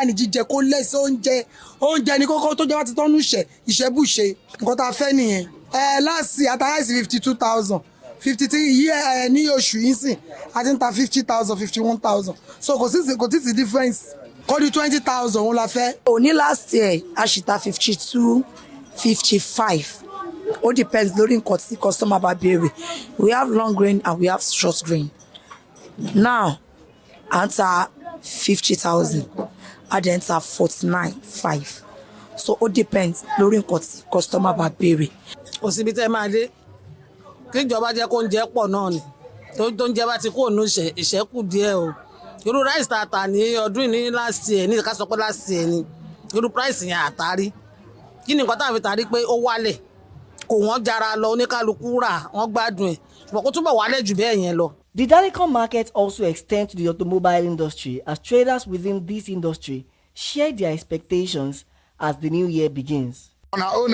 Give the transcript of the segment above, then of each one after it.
Ẹni jíjẹ kó lẹ́sẹ̀ oúnjẹ ní kókó tó jẹ́ wá ti tọ́nu ìṣẹ́bùṣe nǹkan tá a fẹ́ nìyẹn. Láàsì àtàráìsì 52,000 53 year ní oṣù yìí sìn àti ń ta 50,000 51,000 so kò tí sí difference kó di 20,000 òun la fẹ́. Òní last year a ṣì ta 52 55 ó depends lórí nǹkan tí customer bá béèrè. We have long grain and we have short grain. Now à ń ta 50,000 a dẹ̀ ń ta 49,500 so ó depends lórí nǹkan tí customer bá béèrè. Òsibí tẹ́ máa dé kí ìjọba jẹ́ kó ń jẹ́ pọ̀ náà ni tó ń jẹ́ bá ti kó òun ìṣẹ́kù díẹ̀ o. Irú rice tata ní ọdún ní last year ní ká sọ pé last year ni irú price yẹn àtàrí kí ni nǹkan tá a fi tàrí pé ó wálẹ̀ kò wọ́n jara lọ oníkálukú rà wọ́n gbádùn ẹ̀ ṣùgbọ́n kó túbọ̀ wálẹ̀ jù bẹ́ẹ̀ yẹn lọ. The Dalikon market also extends to the automobile industry as traders within this industry share their expectations as the new year begins. On our own,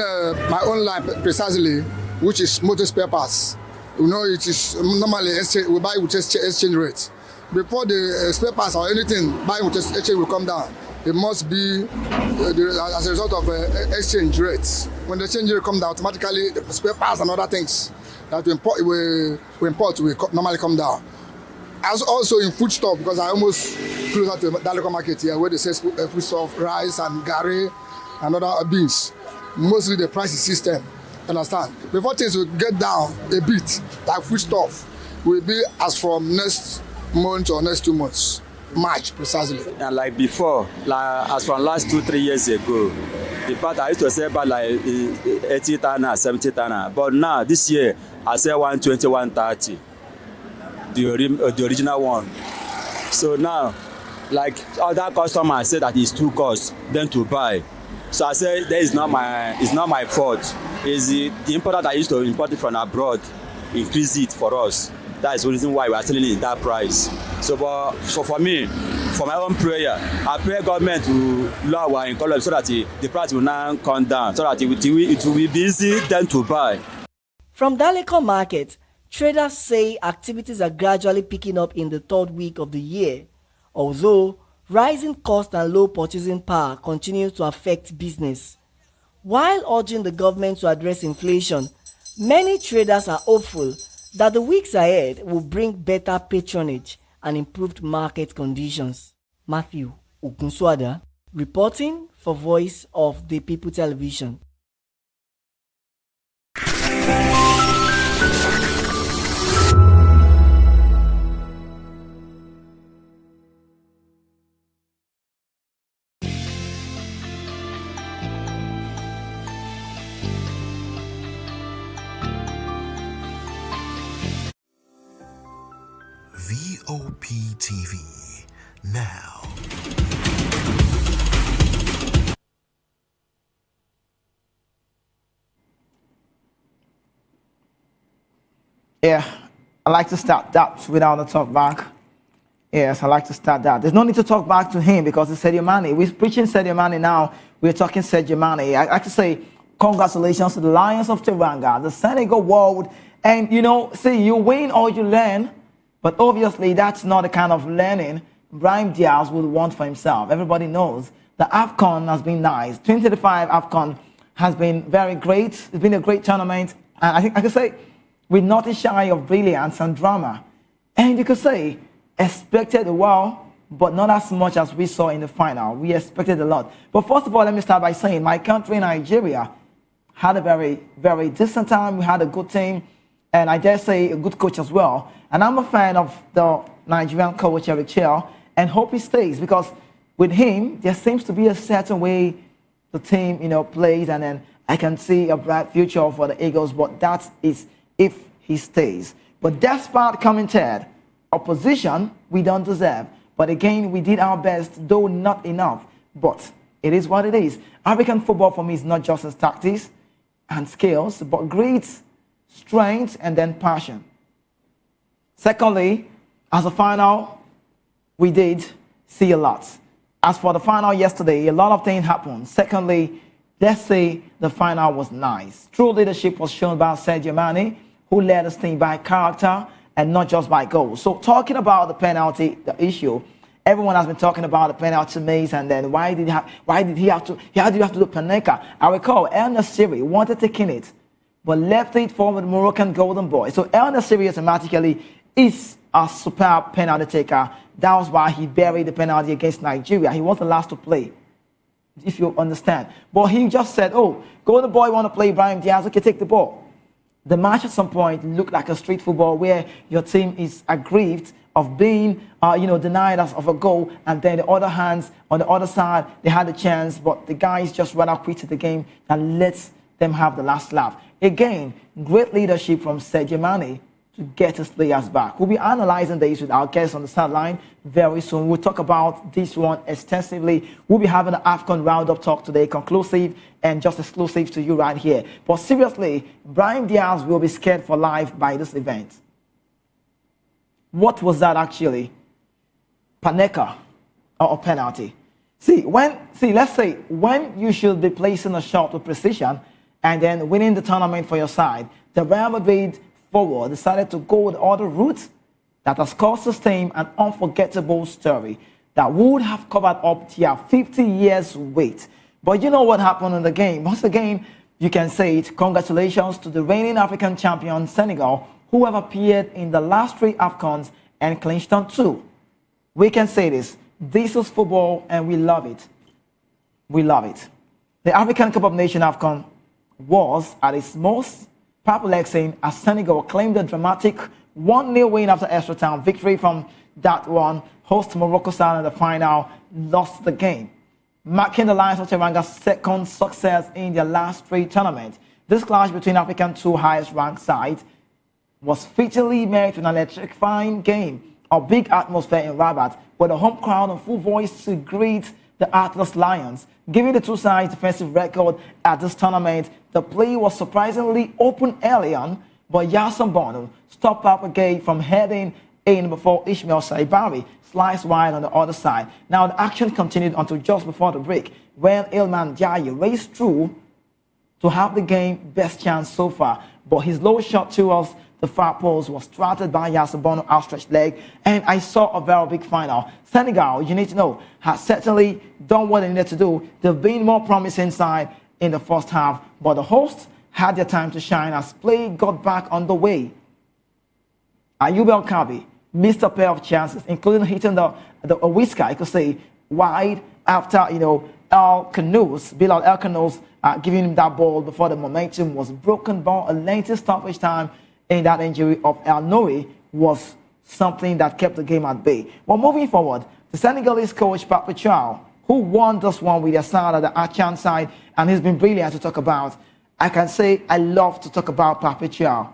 my own line precisely, which is motor spare parts. You know, it is normally we buy with exchange rate. Before the spare parts or anything, buying with exchange will come down. It must be as a result of exchange rates. When the exchange rate comes down, automatically the spare parts and other things that we import will normally come down. As also in foodstuff, because I almost closer to the Dalikon market here, where they sell foodstuff, rice and gari and other beans. Mostly the pricing system, understand? Before things will get down a bit, like foodstuff, will be as from next month or next 2 months, March precisely. And like before, like as from last 2-3 years ago, the part I used to sell about like 80 tana, 70 tana, but now this year I sell 120, 130, the original one. So now, like other customers say that it's too cost then to buy. So I said it's not my fault. It's the importer that used to import it from abroad increase it for us. That is the reason why we are selling it at that price. So for me, for my own prayer, I pray government to lower our income so that the price will now come down, so that it will be easy then to buy. From Dalikon market, traders say activities are gradually picking up in the third week of the year, although rising cost and low purchasing power continue to affect business. While urging the government to address inflation, many traders are hopeful that the weeks ahead will bring better patronage and improved market conditions. Matthew Okunswada, reporting for Voice of the People Television. VOP TV now. Yeah, I like to start that without a talk back. Yes, I like to start that. There's no need to talk back to him because it's Sadio Mane. We're preaching Sadio Mane now. We're talking Sadio Mane. I can say congratulations to the Lions of Teranga, the Senegal world. And, you know, see, you win or you learn. But obviously, that's not the kind of learning Brahim Diaz would want for himself. Everybody knows the AFCON has been nice. 2025 AFCON has been very great. It's been a great tournament. And I think I could say with nothing shy of brilliance and drama. And you could say expected well, but not as much as we saw in the final. We expected a lot. But first of all, let me start by saying my country, Nigeria, had a very, very decent time. We had a good team. And I dare say a good coach as well. And I'm a fan of the Nigerian coach, Chelle, and hope he stays because with him, there seems to be a certain way the team, plays, and then I can see a bright future for the Eagles, but that is if he stays. But despite coming third, opposition, we don't deserve. But again, we did our best, though not enough. But it is what it is. African football for me is not just as tactics and skills, but grit, strength, and then passion. Secondly, as a final, we did see a lot. As for the final yesterday, a lot of things happened. Secondly, let's say the final was nice. True leadership was shown by Sadio Mane, who led his team by character and not just by goals. So talking about the penalty, the issue, Everyone has been talking about the penalty miss, and then why did he have to do Panenka? I recall El Nassiri wanted taking it, but left it for the Moroccan golden boy. So El Nassiri automatically is a superb penalty taker. That was why he buried the penalty against Nigeria. He was the last to play, if you understand. But he just said, oh, golden boy want to play Brahim Diaz, okay, take the ball. The match at some point looked like a street football where your team is aggrieved of being, denied us of a goal, and then the other hands on the other side, they had a chance, but the guys just rather quitted the game and let them have the last laugh. Again, great leadership from Sadio Mane to get his players back. We'll be analyzing this with our guests on the sideline very soon. We'll talk about this one extensively. We'll be having an AFCON roundup talk today, conclusive and just exclusive to you right here. But seriously, Brahim Diaz will be scared for life by this event. What was that actually? Panenka or a penalty? Let's say when you should be placing a shot with precision and then winning the tournament for your side, the Real Madrid forward decided to go the other route that has cost his team an unforgettable story that would have covered up their 50 years wait. But you know what happened in the game? Once again, you can say it. Congratulations to the reigning African champion Senegal, who have appeared in the last 3 AFCONs and clinched on 2. We can say this. This is football and we love it. We love it. The African Cup of Nations AFCON was at its most perplexing as Senegal claimed a dramatic 1-0 win after extra time victory from that one. Host Morocco side in the final lost the game, marking the Lions of Teranga's second success in their last 3 tournaments. This clash between Africa's 2 highest ranked sides was fatally met with an electrifying game, a big atmosphere in Rabat, with a home crowd on full voice to greet the Atlas Lions. Given the 2 sides' defensive record at this tournament, the play was surprisingly open early on, but Yassine Bono stopped Papagay from heading in before Ismail Saibari sliced wide on the other side. Now the action continued until just before the break, when Ilman Diaye raced through to have the game best chance so far, but his low shot towards the far post was thwarted by Yassine Bono's outstretched leg, and I saw a very big final. Senegal, you need to know, has certainly done what they needed to do. They've been more promising side in the first half, but the hosts had their time to shine as play got back on the way. Ayoub El Kabi missed a pair of chances, including hitting the whisker, I could say, wide after, Bilal El Khanous giving him that ball before the momentum was broken. But a lengthy stoppage time in that injury of El Nouri was something that kept the game at bay. Well, moving forward, the Senegalese coach, Pape Thiaw, who won this one with their side at the Achan side, and he's been brilliant to talk about. I can say I love to talk about Pape Thiaw.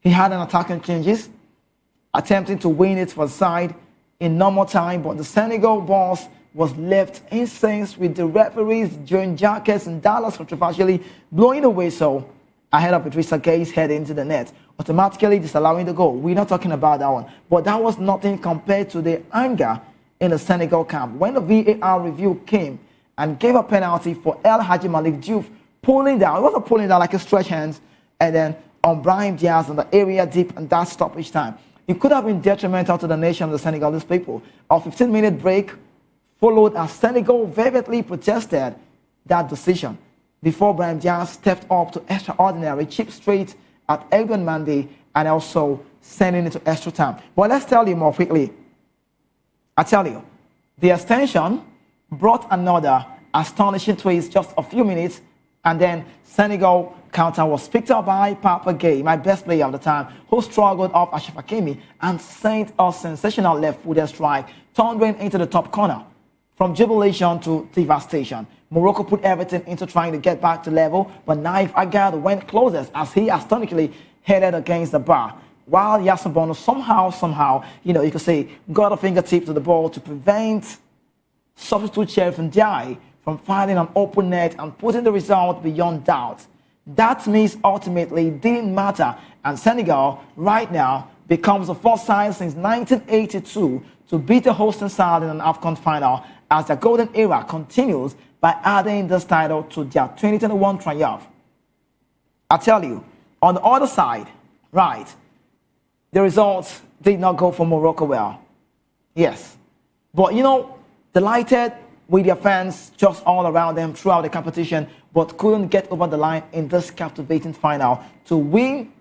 He had an attacking changes, attempting to win it for the side in normal time, but the Senegal boss was left incensed with the referees John Jacques and Dallas controversially blowing the whistle ahead of Idrissa Gueye's head into the net, automatically disallowing the goal. We're not talking about that one, but that was nothing compared to the anger in the Senegal camp when the VAR review came and gave a penalty for El Hadji Malik Diouf pulling down. It wasn't pulling down like a stretch hands, and then on Brahim Diaz in the area deep, and that stoppage time. It could have been detrimental to the nation of the Senegalese people. A 15-minute break followed as Senegal vehemently protested that decision before Brahim Diaz stepped up to extraordinary chip straight at Edwin Mendy and also sending it to extra time. But let's tell you more quickly. I tell you, the extension brought another astonishing twist just a few minutes, and then Senegal counter was picked up by Papa Gueye, my best player of the time, who struggled off Ashraf Hakimi and sent a sensational left-footed strike, thundering into the top corner. From jubilation to devastation, Morocco put everything into trying to get back to level, but Naif Agad went closest as he astonishingly headed against the bar, while Yassine Bono somehow, you could say, got a fingertip to the ball to prevent substitute Sheriff Ndiaye from finding an open net and putting the result beyond doubt. That means ultimately didn't matter, and Senegal right now becomes the first side since 1982 to beat the hosting side in an AFCON final, as their golden era continues by adding this title to their 2021 triumph. I tell you, on the other side, right, the results did not go for Morocco well. Yes, But delighted with their fans just all around them throughout the competition, but couldn't get over the line in this captivating final to win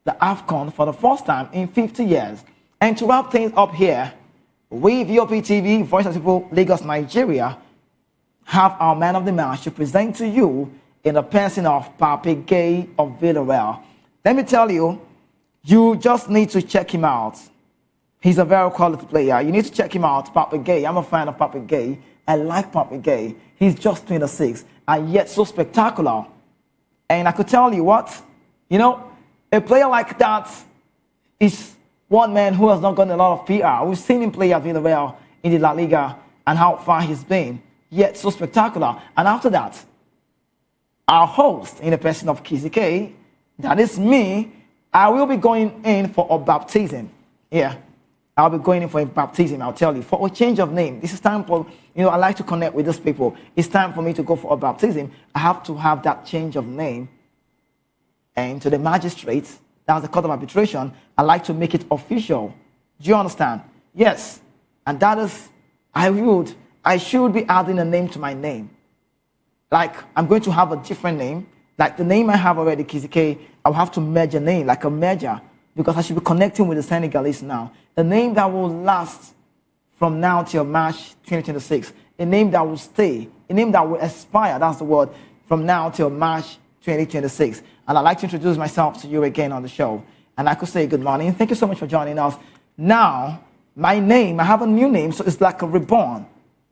the AFCON for the first time in 50 years. And to wrap things up here, we, VOP TV, Voice of People, Lagos, Nigeria, have our man of the match to present to you in the person of Pape Gay of Villarreal. Let me tell you, you just need to check him out. He's a very quality player. You need to check him out, Pape Gay. I'm a fan of Pape Gay. I like Pape Gay. He's just 26 and yet so spectacular. And I could tell you what, a player like that is one man who has not gotten a lot of PR. We've seen him play at Villarreal in the La Liga and how far he's been, yet so spectacular. And after that, our host in the person of Kizzy K, that is me, I will be going in for a baptism. Yeah, I'll be going in for a baptism, I'll tell you, for a change of name. This is time for, I like to connect with these people. It's time for me to go for a baptism. I have to have that change of name. And to the magistrates, that's the court of arbitration, I like to make it official. Do you understand? Yes. And that is, I should be adding a name to my name. Like, I'm going to have a different name. Like the name I have already, Kizzy K, I'll have to merge a name, like a merger, because I should be connecting with the Senegalese now. The name that will last from now till March 2026. A name that will stay. A name that will expire, that's the word, from now till March 2026. And I'd like to introduce myself to you again on the show. And I could say good morning. Thank you so much for joining us. Now, my name, I have a new name, so it's like a reborn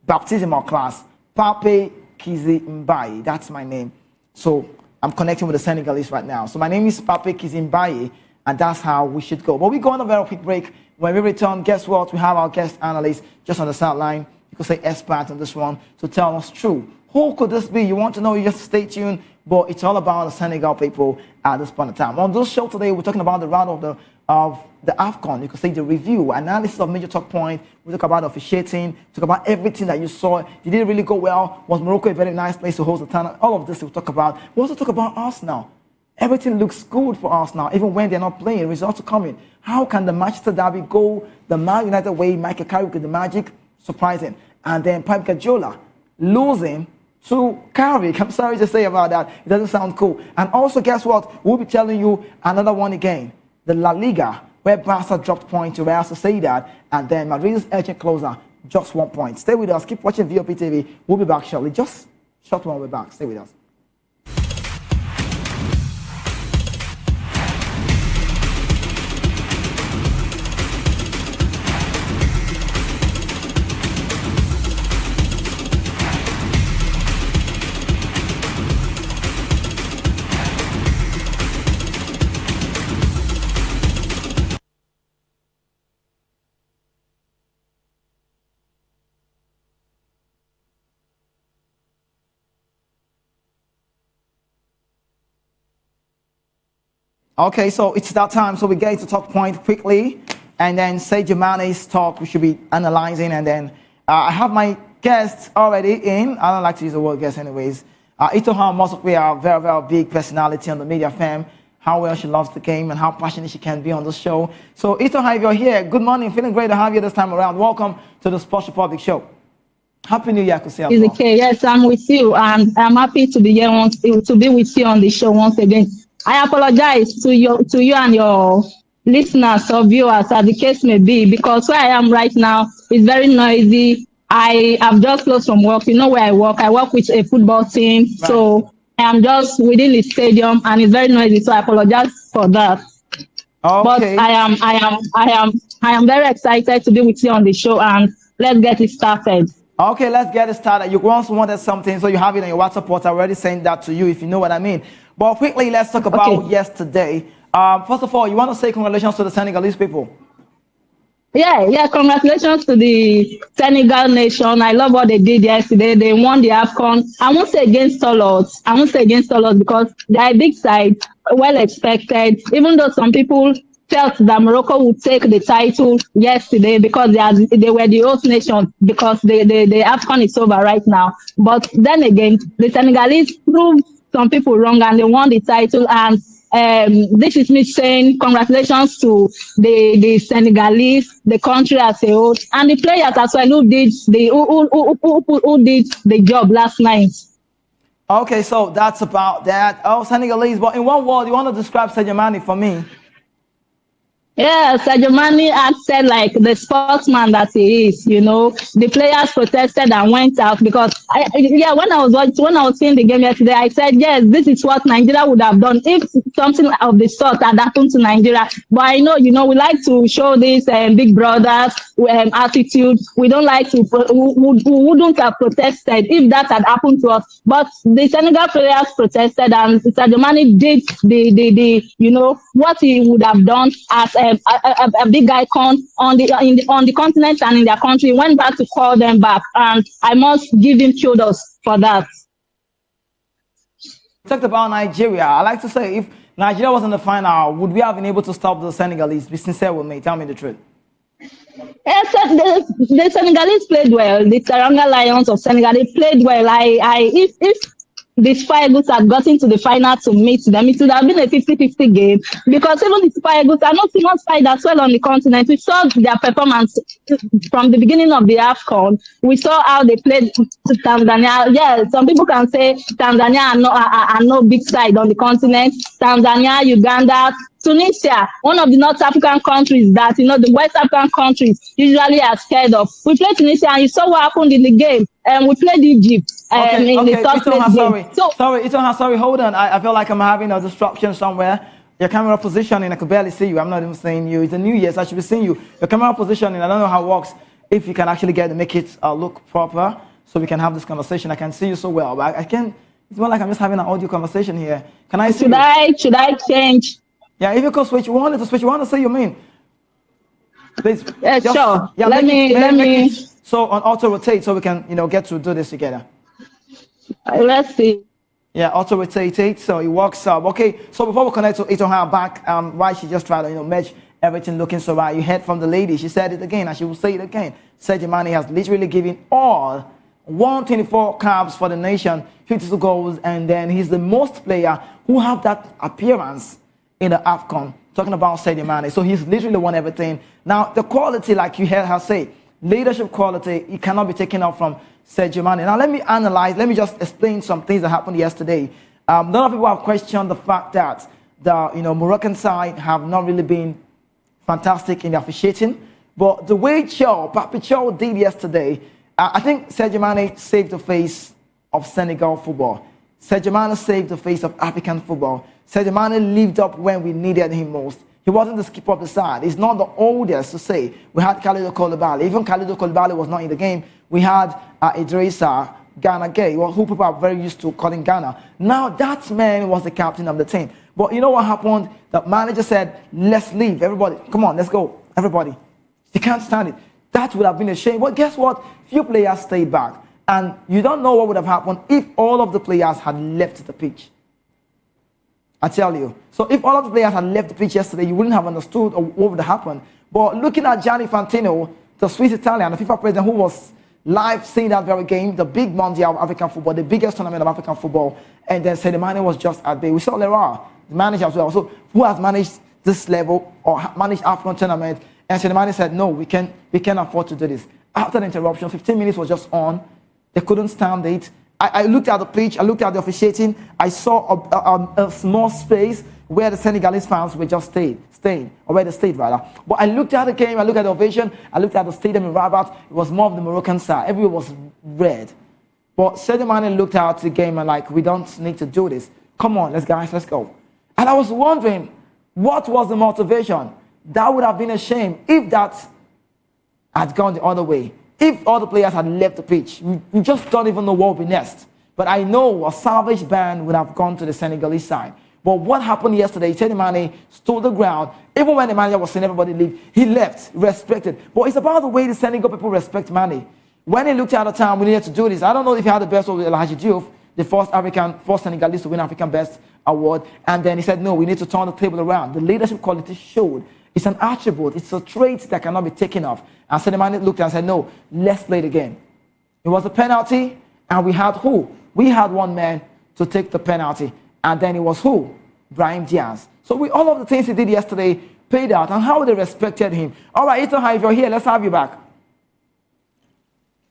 baptismal class. Pape Kizzy Mbaye, that's my name. So I'm connecting with the Senegalese right now. So my name is Pape Kizzy Mbaye, and that's how we should go. But we go on a very quick break. When we return, guess what? We have our guest analyst just on the sideline. You could say expert on this one to tell us true. Who could this be? You want to know, you just stay tuned. But it's all about the Senegal people at this point in time. On this show today, we're talking about the round of the AFCON. You could say the review, analysis of major talk points. We talk about officiating, talk about everything that you saw. Did it really go well? Was Morocco a very nice place to host the tournament? All of this we'll talk about. We also talk about Arsenal. Everything looks good for Arsenal, even when they're not playing. Results are coming. How can the Manchester Derby go the Man United way? Michael Carrick with the magic, surprising. And then Pep Guardiola losing to Carrick. I'm sorry to say about that. It doesn't sound cool. And also, guess what? We'll be telling you another one again. The La Liga, where Barca dropped points to Real Sociedad, and then Madrid's urgent closer, just 1 point. Stay with us. Keep watching VOP TV. We'll be back shortly. Just short one, we're back. Stay with us. Okay, so it's that time. So we get to talk point quickly, and then Sadio Mane's talk we should be analyzing, and then I have my guests already in. I don't like to use the word guest anyways. Itoha Mosokwe, a very, very big personality on the media fam. How well she loves the game and how passionate she can be on the show. So Itoha, if you're here, good morning. Feeling great to have you this time around. Welcome to the Sports Republic show. Happy New Year, Kusia. Okay, yes, I'm with you, and I'm happy to be here to be with you on the show once again. I apologize to you and your listeners or viewers, as the case may be, because where I am right now is very noisy. I have just closed from work. You know where I work. I work with a football team, right. So I am just within the stadium, and it's very noisy. So I apologize for that. Okay. But I am very excited to be with you on the show, and let's get it started. Okay, let's get it started. You once wanted something, so you have it on your WhatsApp port. I already sent that to you, if you know what I mean. But quickly, let's talk about yesterday. First of all, you want to say congratulations to the Senegalese people? Yeah, congratulations to the Senegal nation. I love what they did yesterday. They won the AFCON. I won't say against all odds. Because they are a big side, well expected. Even though some people felt that Morocco would take the title yesterday because they were the host nation, because the AFCON is over right now. But then again, the Senegalese proved some people wrong, and they won the title. And this is me saying congratulations to the Senegalese, the country as a whole, and the players as well who did the job last night. Okay, so that's about that. Oh, Senegalese. But in one word, you want to describe Sadio Mane for me? Yeah, Sadio Mane acted like the sportsman that he is. You know, the players protested and went out because when I was seeing the game yesterday, I said yes, this is what Nigeria would have done if something of the sort had happened to Nigeria. But I know, we like to show this big brothers attitude. We don't like to. We wouldn't have protested if that had happened to us. But the Senegal players protested, and Sadio Mane did the what he would have done as a big icon on the continent and in their country. He went back to call them back, and I must give him kudos for that. Talked about Nigeria. I like to say, if Nigeria was in the final, would we have been able to stop the Senegalese? Be sincere with me. Tell me the truth. Yes, the Senegalese played well. The Teranga Lions of Senegal, they played well. If the Super Eagles had gotten to the final to meet them, it would have been a 50-50 game, because even the Super Eagles are not even spied as well on the continent. We saw their performance from the beginning of the AFCON. We saw how they played Tanzania. Yeah, some people can say Tanzania are no big side on the continent. Tanzania, Uganda, Tunisia, one of the North African countries that, the West African countries usually are scared of. We played Tunisia, and you saw what happened in the game. We played Egypt in the top place game. Sorry, hold on. I feel like I'm having a disruption somewhere. Your camera positioning, I could barely see you. I'm not even seeing you. It's a New Year, so I should be seeing you. Your camera positioning, I don't know how it works. If you can actually make it look proper, so we can have this conversation. I can see you so well, but I can't. It's more like I'm just having an audio conversation here. Can I see you? Should I change? Yeah, if you could switch, you wanted to switch, you want to say your main. Please. Yeah, sure. Yeah, let me. So on auto rotate, so we can, get to do this together. Let's see. Yeah, auto rotate. So it works up. Okay. So before we connect to Itoha back, why she just tried to, merge everything looking so right. You heard from the lady. She said it again, and she will say it again. Sadio Mane has literally given all 124 caps for the nation, 52 goals, and then he's the most player who have that appearance in the AFCON, talking about Sadio Mane. So he's literally won everything. Now, the quality, like you heard her say, leadership quality, it cannot be taken out from Sadio Mane. Now, let me just explain some things that happened yesterday. A lot of people have questioned the fact that the Moroccan side have not really been fantastic in the officiating. But the way Chelle did yesterday, I think Sadio Mane saved the face of Senegal football. Sadio Mane saved the face of African football. Sadio Mane lived up when we needed him most. He wasn't the skipper of the side. He's not the oldest to say. We had Kalidou Koulibaly. Even Kalidou Koulibaly was not in the game. We had Idrissa Gana Gueye, who people are very used to calling Ghana. Now that man was the captain of the team. But you know what happened? The manager said, let's leave. Everybody, come on, let's go. Everybody. He can't stand it. That would have been a shame. But guess what? Few players stayed back. And you don't know what would have happened if all of the players had left the pitch. I tell you. So if all of the players had left the pitch yesterday, you wouldn't have understood what would have happened. But looking at Gianni Infantino, the Swiss Italian, the FIFA president who was live seeing that very game, the big Mondial of African football, the biggest tournament of African football, and then Sadio Mane was just at bay. We saw Leroy, the manager as well. So who has managed this level or managed AFCON tournament? And Sadio Mane said, no, we can't afford to do this. After the interruption, 15 minutes was just on. They couldn't stand it. I looked at the pitch, I looked at the officiating, I saw a small space where the Senegalese fans were just staying, or where they stayed rather. But I looked at the game, I looked at the ovation, I looked at the stadium in Rabat, it was more of the Moroccan side, everywhere was red. But Sadio Mane looked at the game and like, we don't need to do this. Come on, let's go. And I was wondering, what was the motivation? That would have been a shame if that had gone the other way. If all the players had left the pitch, we just don't even know what would be next. But I know a salvage ban would have gone to the Senegalese side. But what happened yesterday, Sadio Mane stood the ground. Even when the manager was saying everybody leave, he left, respected. But it's about the way the Senegal people respect Mane. When he looked at the time, we needed to do this. I don't know if he had the best of El Hadji Diouf, the first Senegalese to win African Best Award. And then he said, no, we need to turn the table around. The leadership quality showed. It's an attribute. It's a trait that cannot be taken off. And Sadio Mane looked and said, no, let's play the game. It was a penalty, and we had who? We had one man to take the penalty. And then it was who? Brahim Diaz. So with all of the things he did yesterday paid out, and how they respected him. All right, Ethan, if you're here, let's have you back.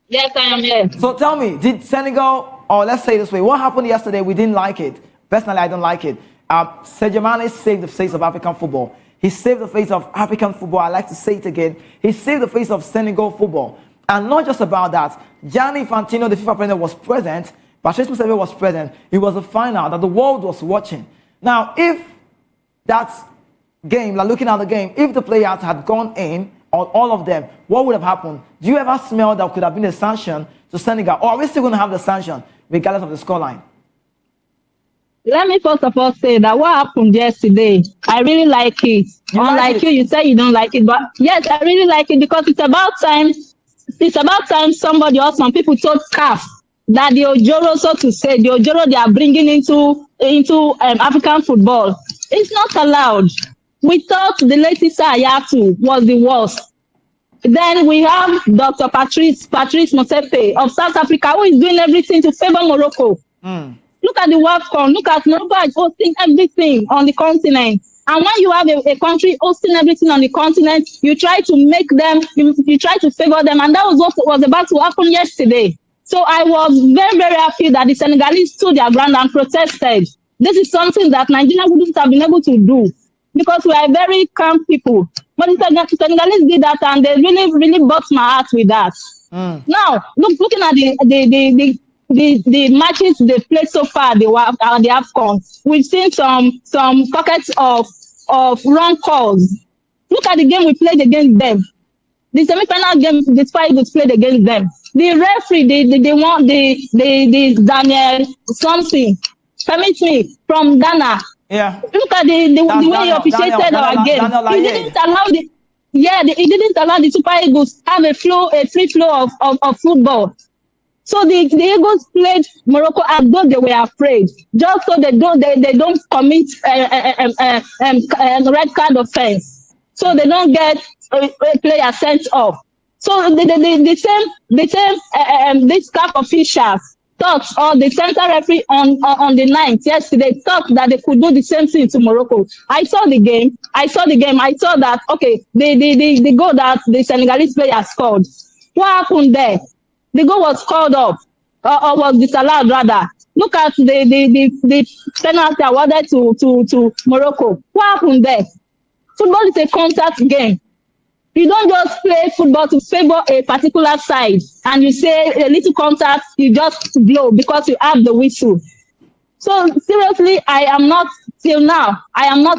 Yes, I am here. So tell me, did Senegal, or let's say this way, what happened yesterday? We didn't like it. Personally, I don't like it. Sadio Mane saved the face of African football. He saved the face of African football. I like to say it again. He saved the face of Senegal football. And not just about that. Gianni Infantino, the FIFA president, was present. Patrice Motsepe was present. It was a final that the world was watching. Now, if that game, like looking at the game, if the players had gone in, or all of them, what would have happened? Do you ever smell that could have been a sanction to Senegal? Or are we still going to have the sanction, regardless of the scoreline? Let me first of all say that what happened yesterday, I really like it. Unlike you, you say you don't like it, but yes, I really like it because it's about time. It's about time somebody or some people told CAF that the Ojoro, so to say, the Ojoro they are bringing into African football, it's not allowed. We thought the latest Ayatu was the worst. Then we have Dr. Patrice Motsepe of South Africa, who is doing everything to favor Morocco. Look at the AFCON. Look at Morocco is hosting everything on the continent. And when you have a country hosting everything on the continent, you try to make them, you try to favor them. And that was what was about to happen yesterday. So I was very, very happy that the Senegalese stood their ground and protested. This is something that Nigeria wouldn't have been able to do because we are very calm people. But the Senegalese did that and they really, really burst my heart with that. Now, looking at the matches they played so far, the AFCON, we've seen some pockets of wrong calls. Look at the game we played against them. The semi-final game, the Super Eagles played against them. The referee, they want the Daniel something, permit me, from Ghana. Yeah. Look at the way he officiated our game. He didn't allow he didn't allow the Super Eagles have a free flow of football. So the Eagles played Morocco as though they were afraid, just so they don't commit red card offense, so they don't get a player sent off. So the same these CAF officials thought, or the central referee on the 9th yesterday thought that they could do the same thing to Morocco. I saw the game. I saw that okay, the goal that the Senegalese player scored. What happened there? The goal was called off, or was disallowed rather. Look at the penalty awarded to Morocco. What happened there? Football is a contact game. You don't just play football to favor a particular side and you say a little contact, you just blow because you have the whistle. So seriously, I am not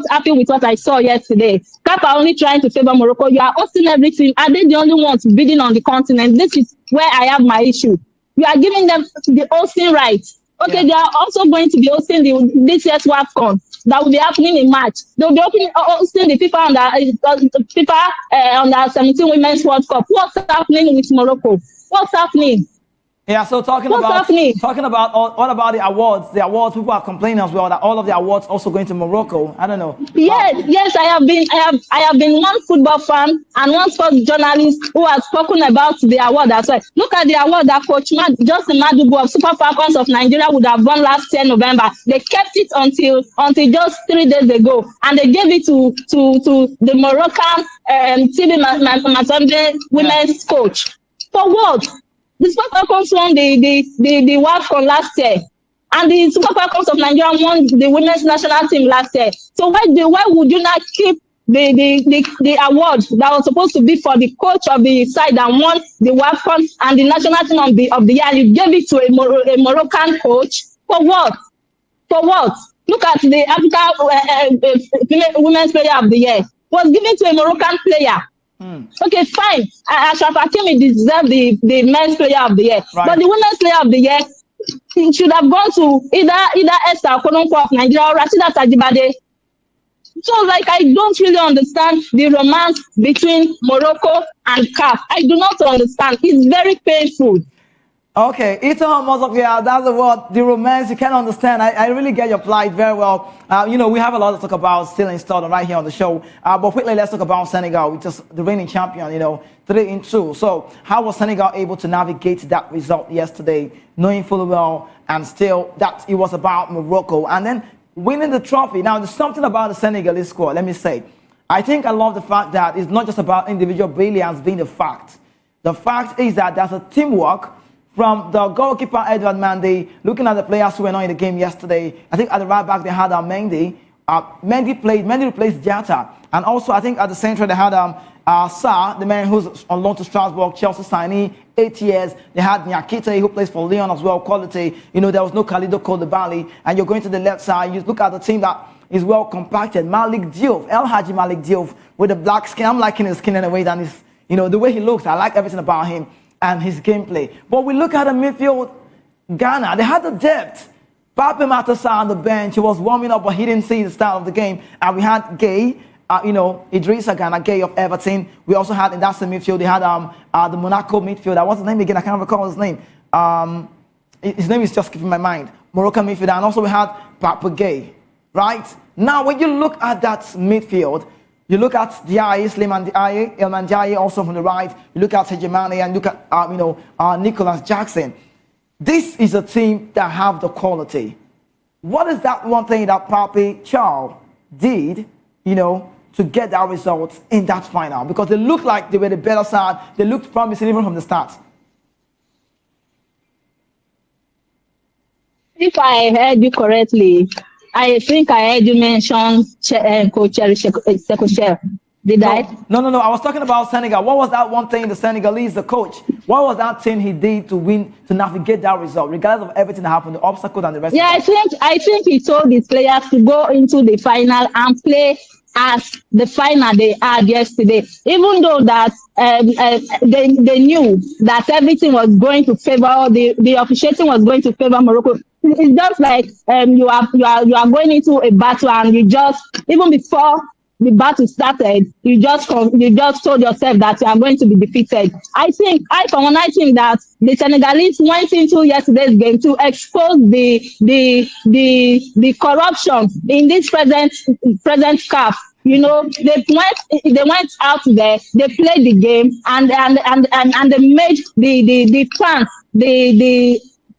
happy with what I saw yesterday. CAF are only trying to favor Morocco. You are hosting everything. Are they the only ones bidding on the continent? This is where I have my issue. You are giving them the hosting rights. Okay, They are also going to be hosting this year's AFCON that will be happening in March. They'll be hosting the FIFA under 17 Women's World Cup. What's happening with Morocco? What's happening? Yeah, so talking about what about the awards? The awards, people are complaining as well that all of the awards also going to Morocco. I don't know. Yes, I have been one football fan and one sports journalist who has spoken about the award as well. Look at the award that Coach Justin Madugu of Super Falcons of Nigeria would have won last year November. They kept it until just 3 days ago, and they gave it to the Moroccan TB Mazembe women's coach. For what? The Super Falcons won the AFCON last year, and the Super Falcons of Nigeria won the women's national team last year. So why would you not keep the award that was supposed to be for the coach of the side that won the AFCON and the national team of the year, and you gave it to a Moroccan coach? For what? For what? Look at the African women's player of the year was given to a Moroccan player. Okay, fine. Ashraf Hakimi deserves the men's player of the year, right. But the women's player of the year should have gone to either Esther Okononkwo of Nigeria or Rashida Tajibade. So, I don't really understand the romance between Morocco and CAF. I do not understand. It's very painful. Okay, that's the word, the romance, you can't understand. I really get your plight very well. We have a lot to talk about still installed right here on the show. But quickly, let's talk about Senegal, which is the reigning champion, 3-2. So how was Senegal able to navigate that result yesterday, knowing fully well and still that it was about Morocco? And then winning the trophy. Now, there's something about the Senegalese squad, let me say. I think I love the fact that it's not just about individual brilliance being the fact. The fact is that there's a teamwork from the goalkeeper, Edward Mendy, looking at the players who were not in the game yesterday. I think at the right back, they had Mendy. Mendy replaced Diatta. And also, I think at the center, they had Sarr, the man who's on loan to Strasbourg, Chelsea signee, 8 years. They had Nyakite, who plays for Lyon as well, quality. You know, there was no Khalidou Koulibaly. And you're going to the left side, you look at the team that is well compacted. Malik Diouf, El Hadji Malik Diouf, with the black skin. I'm liking his skin in a way that is, you know, the way he looks. I like everything about him and his gameplay. But we look at the midfield, Ghana, they had the depth. Pape Matassa on the bench, he was warming up, but he didn't see the start of the game. And we had Gay, Idrissa Gana Gay of Everton. We also had in that same midfield, they had the Monaco midfielder. What's his name again? I can't recall his name. His name is just skipping my mind. Moroccan midfielder. And also we had Pape Gay, right? Now, when you look at that midfield, you look at Diaye, Sleman Diaye, Elman Diaye also from the right. You look at Sejemane and look at Nicholas Jackson. This is a team that have the quality. What is that one thing that Pape Chelle did, to get that result in that final? Because they looked like they were the better side. They looked promising even from the start. If I heard you correctly, I think I heard you mention Coach Chelle. Did I? No. I was talking about Senegal. What was that one thing the Senegalese, the coach, what was that thing he did to win, to navigate that result, regardless of everything that happened, the obstacles and the rest? Yeah, I think he told his players to go into the final and play as the final they had yesterday. Even though that they knew that everything was going to favor the officiating was going to favor Morocco. It's just like you are going into a battle and you just, even before the battle started, you just told yourself that you are going to be defeated. I think that the Senegalese went into yesterday's game to expose the corruption in this present CAF. They went out there, they played the game, and they made the fans,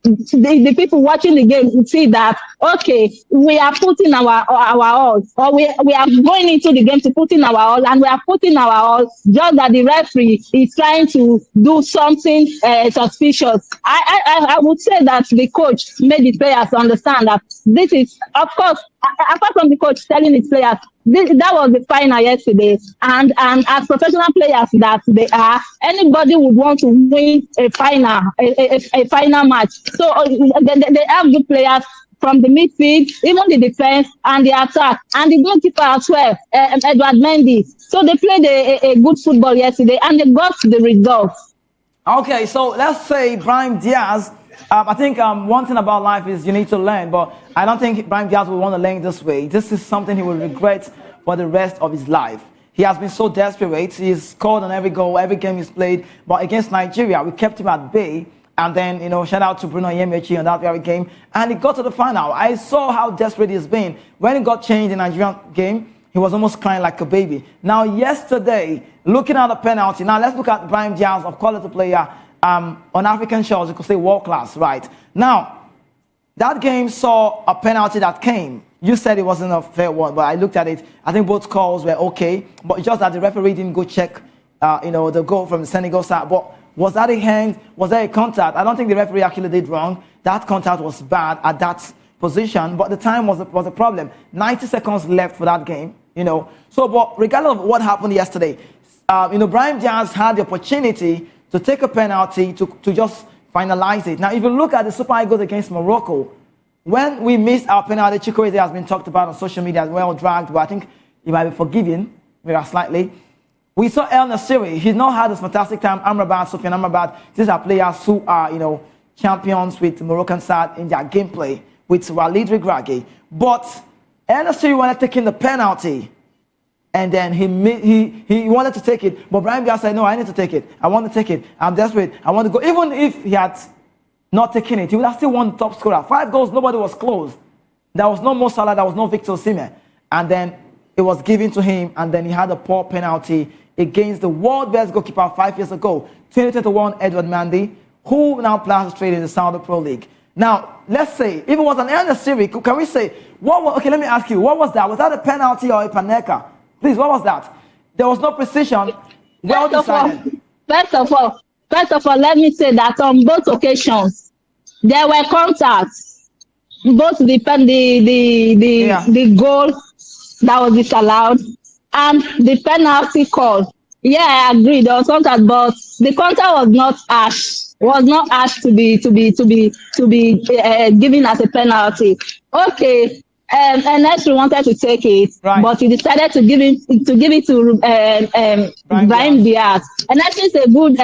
the people watching the game see that, okay, we are putting our all, or we are going into the game to put in our all, and we are putting our all, just that the referee is trying to do something suspicious. I would say that the coach made the players understand that this is, of course, apart from the coach telling his players, that was the final yesterday, and as professional players that they are, anybody would want to win a final, a final match. So they have good players from the midfield, even the defense and the attack, and the goalkeeper as well, Edward Mendy. So they played a good football yesterday, and they got the results. Okay, so let's say Brahim Diaz. I think one thing about life is you need to learn, but I don't think Brahim Diaz will want to learn this way. This is something he will regret for the rest of his life. He has been so desperate. He's scored on every goal, every game he's played. But against Nigeria, we kept him at bay. And then, shout out to Bruno Yemechi on that very game. And he got to the final. I saw how desperate he's been. When he got changed in the Nigerian game, he was almost crying like a baby. Now, yesterday, looking at the penalty. Now, let's look at Brahim Diaz, a quality player. On African shores, you could say world class, right? Now, that game saw a penalty that came. You said it wasn't a fair one, but I looked at it. I think both calls were okay, but just that the referee didn't go check, the goal from the Senegal side. But was that a hand? Was there a contact? I don't think the referee actually did wrong. That contact was bad at that position, but the time was a problem. 90 seconds left for that game, So, but regardless of what happened yesterday, Brahim Diaz had the opportunity to take a penalty to just finalize it. Now, if you look at the Super Eagles against Morocco, when we missed our penalty, Chukwueze has been talked about on social media as well, dragged, but I think he might be forgiven, maybe slightly. We saw El Nassiri. He's not had this fantastic time. Amrabat, Sofiane Amrabat, these are players who are, champions with the Moroccan side in their gameplay with Walid Regragui. But El Nassiri wanted taking the penalty. And then he wanted to take it, but Brahim Diaz said, no, I need to take it. I want to take it. I'm desperate. I want to go. Even if he had not taken it, he would have still won the top scorer. 5 goals, nobody was close. There was no Mo Salah, there was no Victor Osimhen. And then it was given to him, and then he had a poor penalty against the world best goalkeeper 5 years ago, 2021 Edward Mendy, who now plays straight in the Saudi Pro League. Now, let's say, if it was an earnest series, can we say, okay, let me ask you, what was that? Was that a penalty or a panenka? Please, what was that? There was no precision. Well decided. First of all, let me say that on both occasions, there were contacts. Both the goal that was disallowed and the penalty call. Yeah, I agree. There was contact, but the contact was not harsh. Was not asked to be given as a penalty. Okay, and Nesri wanted to take it, but he decided to give it to Brahim Diaz. And Nesri is a good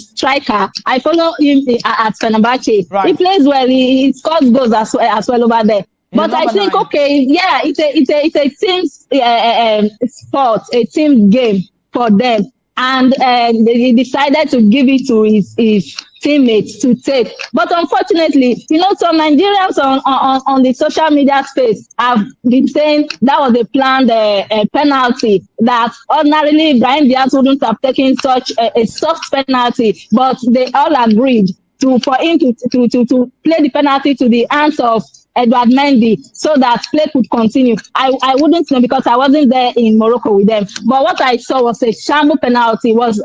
striker. I follow him at Fenerbahce. He plays well. He scores goals as well over there. But I think, okay, yeah, it's a team sport, a team game for them. And he decided to give it to his teammates to take. But unfortunately, some Nigerians on the social media space have been saying that was a planned penalty, that ordinarily Brahim Diaz wouldn't have taken such a soft penalty, but they all agreed for him to play the penalty to the hands of Edward Mendy so that play could continue. I wouldn't know because I wasn't there in Morocco with them. But what I saw was a shamble penalty, was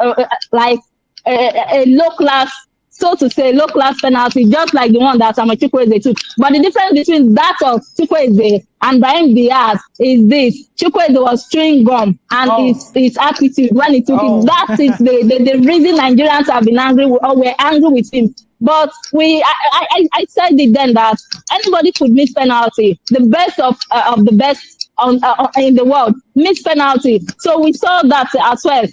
like a low-class, so to say, low-class penalty, just like the one that Chukwueze took. But the difference between that of Chukwueze and Brahim Diaz is this. Chukwueze was chewing gum, and his attitude when he took it, that is the reason Nigerians have been angry or were angry with him. But I said it then that anybody could miss penalty. The best of the best in the world miss penalty. So we saw that as well.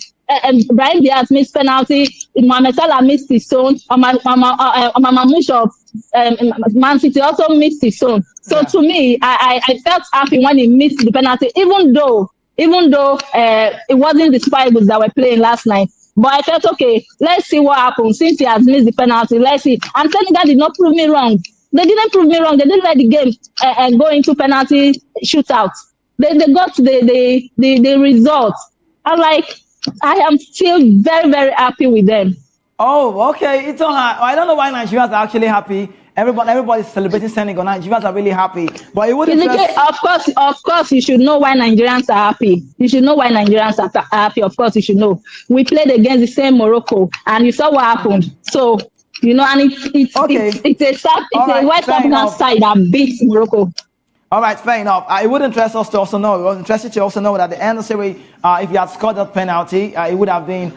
Brahim Diaz missed penalty. Mohamed Salah missed his own. Mamouche of Man City also missed his own. So to me, I felt happy when he missed the penalty, even though it wasn't the Spy Bulls that were playing last night. But I felt, okay, let's see what happens. Since he has missed the penalty, let's see. And Senegal did not prove me wrong. They didn't prove me wrong. They didn't let the game go into penalty shootout. They got the result. I am still very, very happy with them. Oh, okay. I don't know why Nigerians are actually happy. Everybody's celebrating Senegal. Nigerians are really happy. But it wouldn't of course, you should know why Nigerians are happy. You should know why Nigerians are happy. Of course, you should know. We played against the same Morocco, and you saw what happened. So, and it's a West African side that beats Morocco. All right, fair enough. It would interest us to also know. It was interesting to also know that at the end of the series, if he had scored that penalty, it would have been.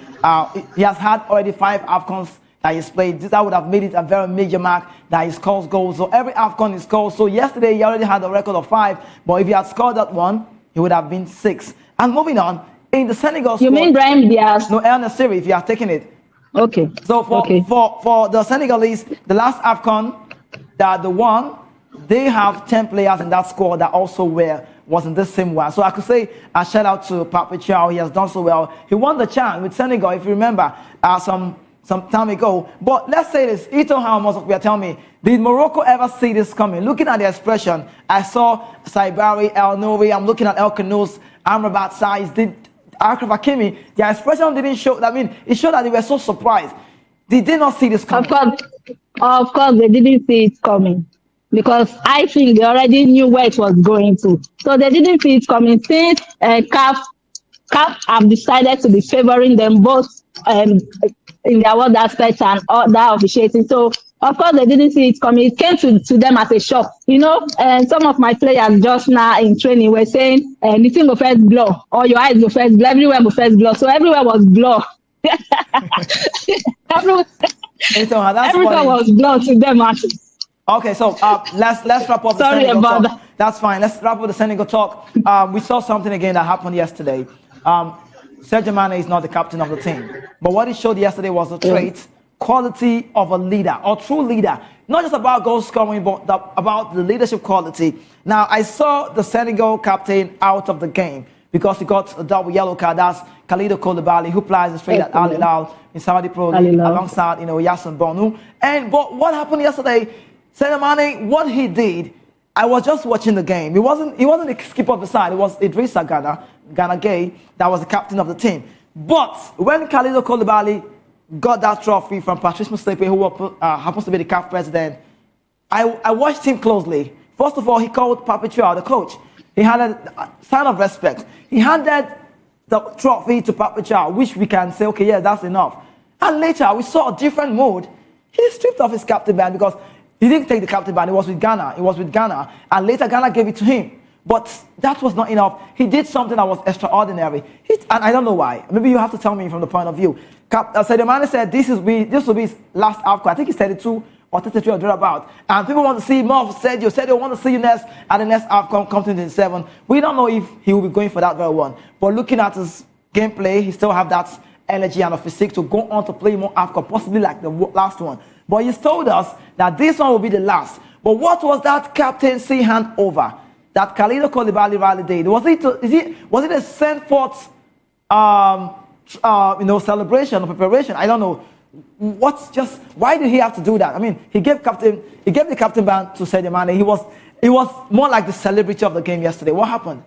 He has had already 5 AFCONs that he's played. That would have made it a very major mark that he scores goals. So every AFCON he scores. So yesterday he already had a record of 5, but if he had scored that one, he would have been 6. And moving on, in the Senegal squad, you mean Brahim Diaz? No, El Nassiri, if you have taken it. Okay. So for the Senegalese, the last AFCON that the one, they have 10 players in that squad that also was in this same one. So I could say a shout out to Pape Chelle. He has done so well. He won the CHAN with Senegal, if you remember, some time ago. But let's say this, Ito Hamosokwe, tell me, did Morocco ever see this coming? Looking at the expression, I saw Saibari, El Nouri, I'm looking at El Kanous, Amrabat Saiz, did Akraf Hakimi, their expression didn't show, it showed that they were so surprised. Did they not see this coming? Of course, they didn't see it coming. Because I think they already knew where it was going to. So they didn't see it coming. Since CAF have decided to be favoring them both in their world aspects and that officiating. So, of course, they didn't see it coming. It came to them as a shock. And some of my players just now in training were saying, anything go first blow, or your eyes go first blow, everywhere go first blow. So everywhere was blow. Everywhere was blow to them, actually. Okay, so let's wrap up the Senegal talk. That's fine. Let's wrap up the Senegal talk. We saw something again that happened yesterday. Sadio Mane is not the captain of the team, but what he showed yesterday was the trait, quality of a leader, or true leader. Not just about goal scoring, but about the leadership quality. Now, I saw the Senegal captain out of the game because he got a double yellow card. That's Kalidou Koulibaly, who plays straight at Al Hilal in Saudi Pro League alongside Yassine Bonu. But what happened yesterday? Sadio Mane, what he did, I was just watching the game. He wasn't the skipper of the side. It was Idrissa Gana Gueye, that was the captain of the team. But when Kalidou Koulibaly got that trophy from Patrice Motsepe, who happens to be the CAF president, I watched him closely. First of all, he called Papichua, the coach. He had a sign of respect. He handed the trophy to Papichua, which we can say, okay, yeah, that's enough. And later, we saw a different mood. He stripped off his captain band because he didn't take the captain band. It was with Ghana. It was with Ghana. And later, Ghana gave it to him. But that was not enough. He did something that was extraordinary. And I don't know why. Maybe you have to tell me from the point of view. Sadio Mane said this will be his last AFCON. I think he said it 32 or 33 or thereabout. And people want to see more of Sadio. Sadio want to see you next at the next AFCON, come 2027. We don't know if he will be going for that very one. But looking at his gameplay, he still have that energy and a physique to go on to play more AFCON, possibly like the last one. But he's told us that this one will be the last. But what was that captaincy handover that Khalidou Koulibaly rally did? Was it a sent forth celebration or preparation? I don't know. Why did he have to do that? I mean, he gave the captain band to Sadio Mane. He was more like the celebrity of the game yesterday. What happened?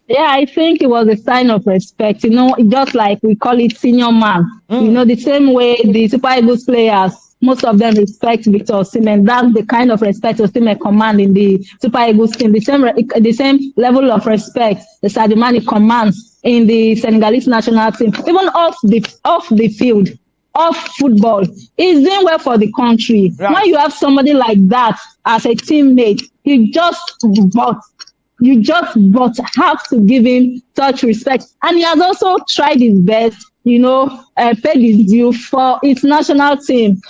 Yeah, I think it was a sign of respect. Just like we call it senior man. The same way the Super Eagles players, most of them respect Victor Osimhen. That's the kind of respect Osimhen command in the Super Eagles team. The same level of respect the Sadio Mane commands in the Senegalese national team. Even off the field, off football, he's doing well for the country. Right. When you have somebody like that as a teammate, you just have to give him such respect. And he has also tried his best, paid his due for his national team.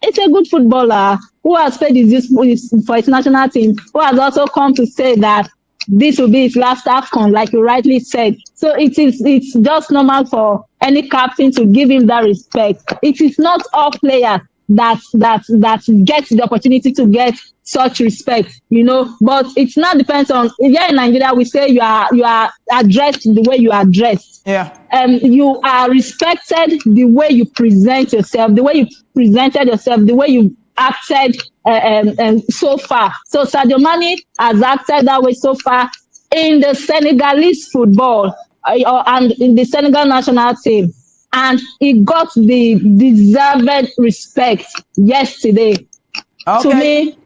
It's a good footballer who has paid his due for his national team, who has also come to say that this will be his last AFCON, like you rightly said. So it's just normal for any captain to give him that respect. It is not all players that gets the opportunity to get such respect, but it now depends on, here in Nigeria, we say you are addressed the way you are dressed. Yeah. You are respected the way you present yourself, the way you presented yourself, the way you acted so far. So Sadio Mane has acted that way so far in the Senegalese football and in the Senegal national team. And he got the deserved respect yesterday. Okay. To me,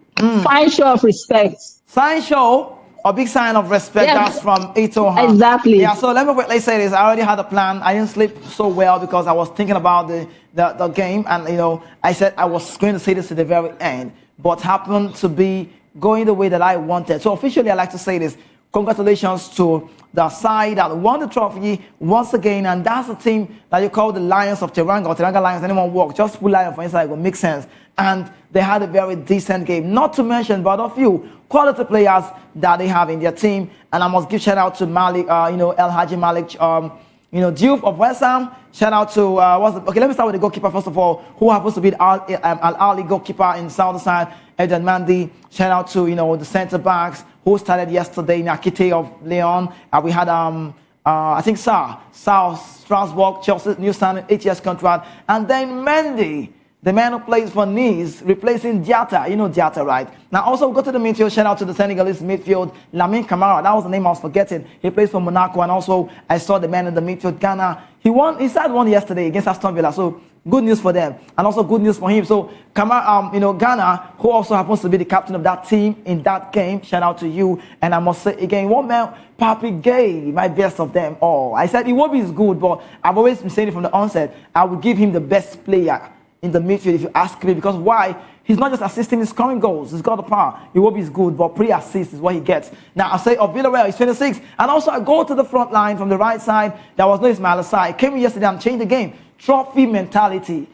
fine show of respect. Fine show, a big sign of respect. Yeah. That's from Eto'o. Exactly. Yeah, so let's say this. I already had a plan. I didn't sleep so well because I was thinking about the game. And, I said I was going to say this to the very end. But happened to be going the way that I wanted. So officially, I like to say this. Congratulations to the side that won the trophy once again, and that's the team that you call the Lions of Teranga, or Teranga Lions. Anyone walk, just put Lion for inside, it will make sense. And they had a very decent game. Not to mention, but a few quality players that they have in their team. And I must give shout out to Malik, El Haji Malik, Diouf of West Ham. Shout out to okay. Let me start with the goalkeeper first of all, who happens to be the Al Ali goalkeeper in South Side, Edan Mandi. Shout out to the centre backs who started yesterday, Nakite of Leon. We had I think South Strasbourg, Chelsea, new signing, 8 years contract, and then Mendy, the man who plays for Nice, replacing Diatta. You know Diatta, right? Now also go to the midfield. Shout out to the Senegalese midfield, Lamine Camara. That was the name I was forgetting. He plays for Monaco, and also I saw the man in the midfield, Ghana. He started one yesterday against Aston Villa. So good news for them, and also good news for him. So Camara, Ghana, who also happens to be the captain of that team in that game. Shout out to you. And I must say again, one man, Papi Gay, my best of them all. I said he won't be as good, but I've always been saying it from the onset. I will give him the best player in the midfield if you ask me, because why? He's not just assisting, he's scoring goals. He's got the power. He won't be as good, but pre-assist is what he gets. Now I say of Villarreal, he's 26, and also I go to the front line from the right side. There was no Ismail Assai. Came in yesterday and changed the game. Trophy mentality.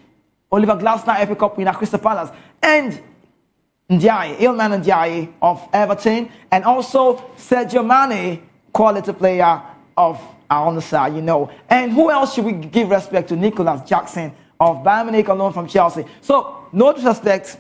Oliver Glasner, FA Cup winner, Crystal Palace, and Ndiaye, Ilman Ndiaye of Everton, and also Sadio Mane, quality player of our own side, And who else should we give respect to? Nicholas Jackson of Bayern Munich, alone from Chelsea. So no disrespect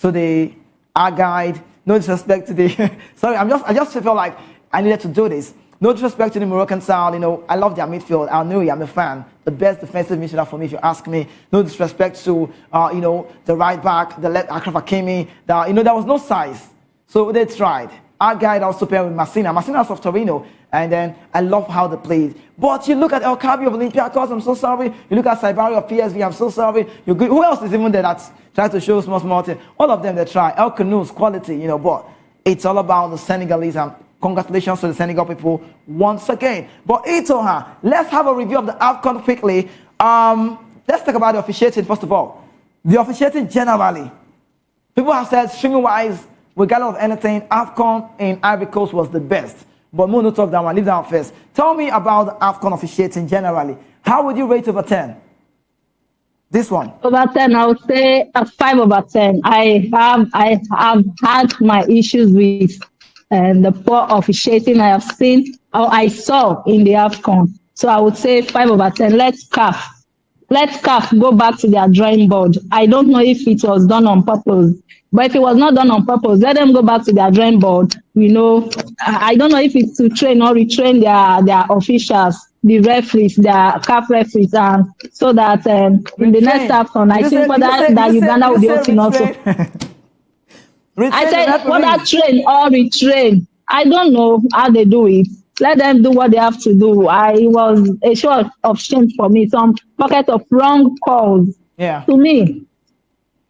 to our guide, no disrespect to the sorry, I just felt like I needed to do this. No disrespect to the Moroccan side, I love their midfield. Al Nouri, I'm a fan. The best defensive midfielder for me, if you ask me. No disrespect to the right back, the left Achraf Hakimi. There was no size, so they tried. Our guide also paired with Massina. Massina's of Torino, and then I love how they played. But you look at El Kabi of Olympiacos, I'm so sorry. You look at Saibari of PSV, I'm so sorry. You're good. Who else is even there that's try to show small thing. All of them they try. El Canoe's quality, you know, but it's all about the Senegalese, and congratulations to the Senegal people once again. But Itoha, let's have a review of the AFCON quickly. Let's talk about the officiating first of all. The officiating generally, people have said streaming-wise, regardless of anything, AFCON in Ivory Coast was the best. But we'll not talk that one, leave that one first. Tell me about the AFCON officiating generally. How would you rate over 10? This one. Over 10, I would say a 5 over 10. I have had my issues with the poor officiating I have seen or I saw in the AFCON. So I would say 5 over 10. Let CAF go back to their drawing board. I don't know if it was done on purpose. But if it was not done on purpose, let them go back to their drawing board. You know, I don't know if it's to train or retrain their officials, the referees, their CAF referees, and so that in the next AFCON, I think for that Uganda will be hosting also. I said for that train or retrain. I don't know how they do it. Let them do what they have to do. It was a show of shame for me. Some pocket of wrong calls. Yeah. To me.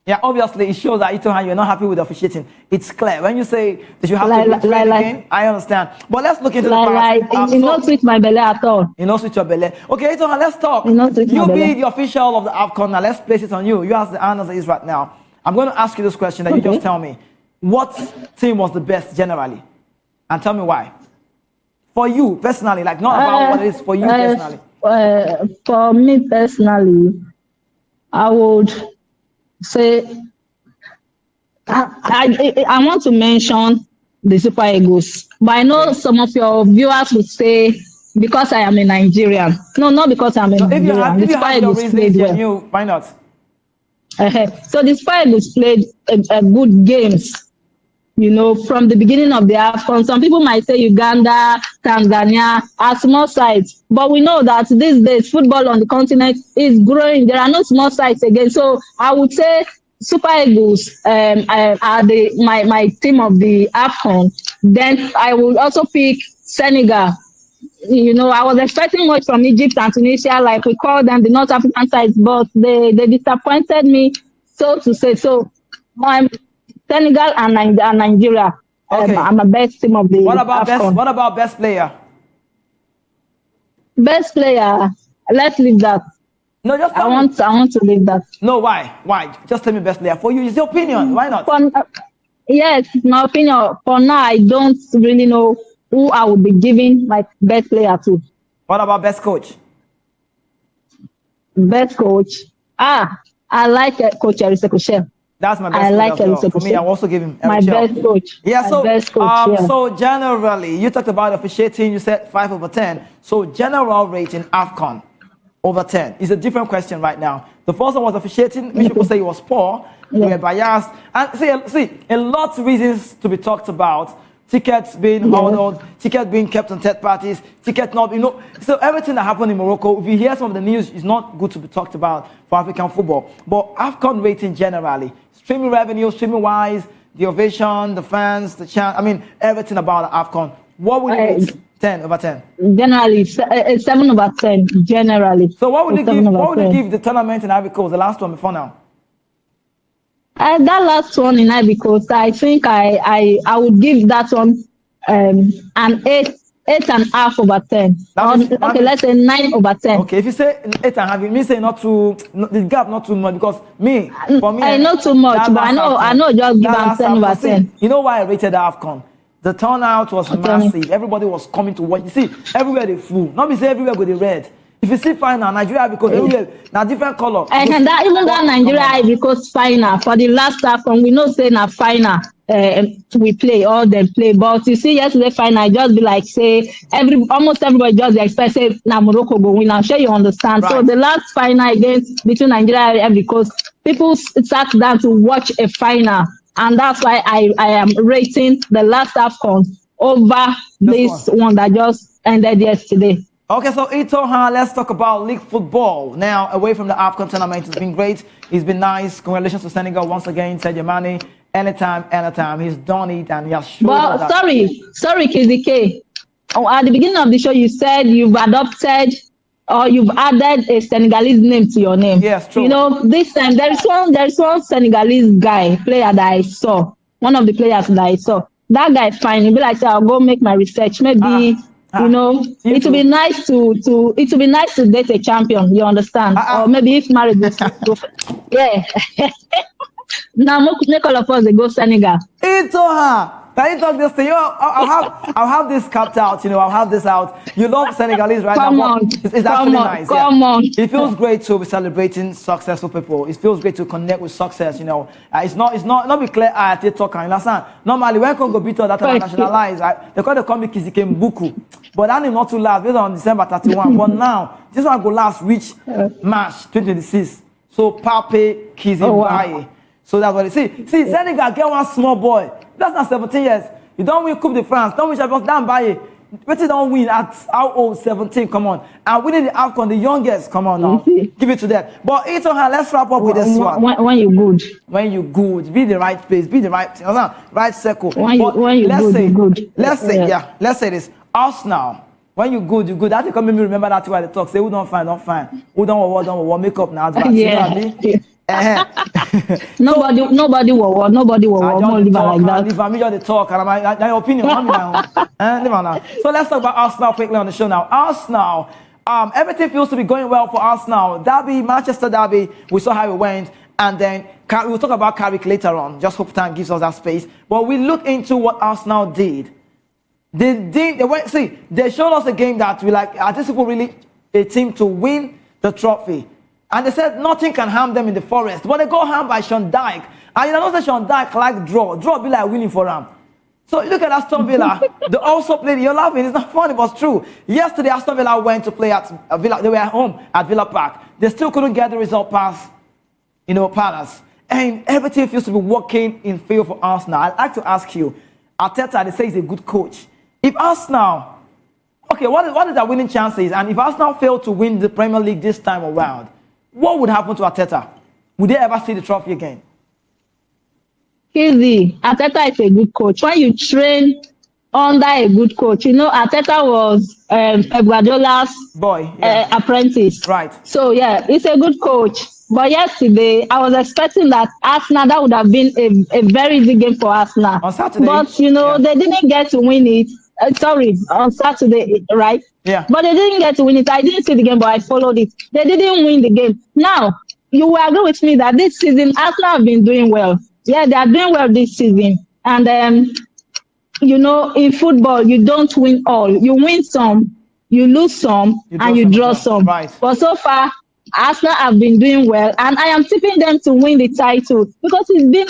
Yeah, obviously it shows that Itohan, you're not happy with officiating. It's clear. When you say that you have to retrain again, I understand. But let's look into the past. You not switch my belly at all. You not switch your belly. Okay, Itohan, let's talk. You be the official of the AFCON. Now let's place it on you. You ask the answer is right now. I'm going to ask you this question that you just tell me. What team was the best generally? And tell me why. For you personally, like not about what it is for you personally. For me personally, I would say I want to mention the Super Eagles, but I know some of your viewers would say because I am a Nigerian. No, not because I'm a Nigerian. If you have your reasons for you, why not? So the Super Eagles played a good games. You know, from the beginning of the AFCON, some people might say Uganda, Tanzania are small sides, but we know that these days football on the continent is growing. There are no small sides again. So I would say Super Eagles are my team of the AFCON. Then I would also pick Senegal. You know, I was expecting much from Egypt and Tunisia, like we call them the North African sides, but they disappointed me, so to say. So my Senegal and Nigeria. Okay. I'm a best team of the AFCON. What about best player? Best player. Let's leave that. No, just I want to leave that. No, why? Why? Just tell me best player. For you, it's your opinion. Why not? Yes, my opinion. For now, I don't really know who I would be giving my best player to. What about best coach? Best coach. I like Coach Chelle. That's my best I like coach as well. For me, I also give him my best coach. Yeah, so best coach, yeah. So generally, you talked about officiating. You said 5 over 10. So general rating AFCON over 10 is a different question right now. The first one was officiating, which people say it was poor. We were biased, and see a lot of reasons to be talked about. Tickets being honored, tickets being kept on third parties, tickets not, so everything that happened in Morocco, if you hear some of the news, is not good to be talked about for African football. But AFCON rating generally, streaming revenue, streaming wise, the ovation, the fans, the chant, everything about AFCON. What would you rate? 10 over 10? Generally, 7 over 10, generally. So what would you give the tournament in Ivory Coast, the last one before now? That last one in Ivory Coast, I think I would give that one an 8.5 over 10. Okay, let's say 9 over 10. Okay, if you say 8.5, it means say the gap not too much, because for me, I know too much, but I know just give them 10 over 10. You know why I rated the AFCON? The turnout was massive. Everybody was coming to watch. You see, everywhere they full. Not be say everywhere go the red. If you see final Nigeria, because everywhere now different color. And that even that Nigeria because final for the last AFCON, we know say na final we play all them play. But you see yesterday final, just be like say almost everybody just expect say na Morocco go win. I'm sure you understand. Right. So the last final against between Nigeria and because people sat down to watch a final, and that's why I am rating the last AFCON over this one that just ended yesterday. Okay, so Itohan, let's talk about league football. Now, away from the AFCON tournament, it's been great. It's been nice. Congratulations to Senegal once again. Sadio Mane, anytime. He's done it and he has shown us that. Sorry, KZK. At the beginning of the show, you said you've adopted or you've added a Senegalese name to your name. Yes, true. You know, this time there's one Senegalese player that I saw. One of the players that I saw. That guy fine. He'll be like, I'll go make my research. Maybe you know, it will be nice to date a champion. You understand? Or maybe if marriage goes, yeah. Now make all of us they go Senegal. Can you talk this thing? I'll have this capped out. You know, I'll have this out. You love Senegalese, right? Come on, it's actually nice. Come on. It feels great to be celebrating successful people. It feels great to connect with success. You know, it's not be clear at talk. You understand? Normally, when Congo beat that internationalized, right? They call me Kizike Mbuku, but that name not to last based on December 31. But now this one go last reach March 2026. So Pape Kizibaye. So that's what it see. Senegal get one small boy. That's not 17 years. You don't win Coupe de France. Don't win Champions League. Buy it. But you don't win at how old? 17. Come on. And winning the AFCON, the youngest. Come on now. Give it to them. But let's wrap up with this one. When you good. When you good. Be the right place. Be the right circle. When you good. Let's say this. Arsenal. When you good, you good. That can make me remember that why they talk. Say who don't find. Who don't want make up now. Yeah. You know what I mean? Nobody will more live like that. Leave me just talk, and my opinion. So let's talk about Arsenal quickly on the show now. Arsenal, everything feels to be going well for Arsenal. Derby, Manchester Derby, we saw how it went, and then we'll talk about Carrick later on. Just hope time gives us that space. But we look into what Arsenal did. They showed us a game that we like. Are these people really a team to win the trophy? And they said nothing can harm them in the forest. But they got harmed by Sean Dyche. And you know that Sean Dyche like draw. Draw be like winning for them. So look at Aston Villa. They also played. You're laughing. It's not funny, but it's true. Yesterday, Aston Villa went to play at Villa. They were at home at Villa Park. They still couldn't get the result past, Palace. And everything feels to be working in favor for Arsenal. I'd like to ask you, Arteta, they say he's a good coach. If Arsenal, what is their winning chances? And if Arsenal fail to win the Premier League this time around, what would happen to Arteta? Would they ever see the trophy again? Easy. Arteta is a good coach. When you train under a good coach, Arteta was Pep Guardiola's apprentice. Right. So, yeah, he's a good coach. But yesterday, I was expecting that Arsenal, that would have been a very big game for Arsenal. On Saturday. But, they didn't get to win it. On Saturday, right? Yeah. But they didn't get to win it. I didn't see the game, but I followed it. They didn't win the game. Now, you will agree with me that this season, Arsenal have been doing well. Yeah, they are doing well this season. And, in football, you don't win all. You win some, you lose some, and you draw some. Right. But so far, Arsenal have been doing well. And I am tipping them to win the title. Because it's been